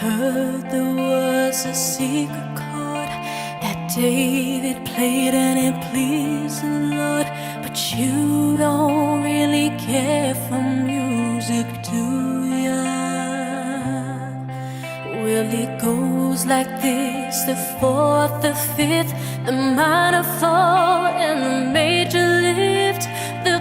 heard there was a secret chord that David played and it pleased the Lord. But you don't really care for music, do ya? Well, it goes like this: the fourth, the fifth, the minor fall, and the major lift. The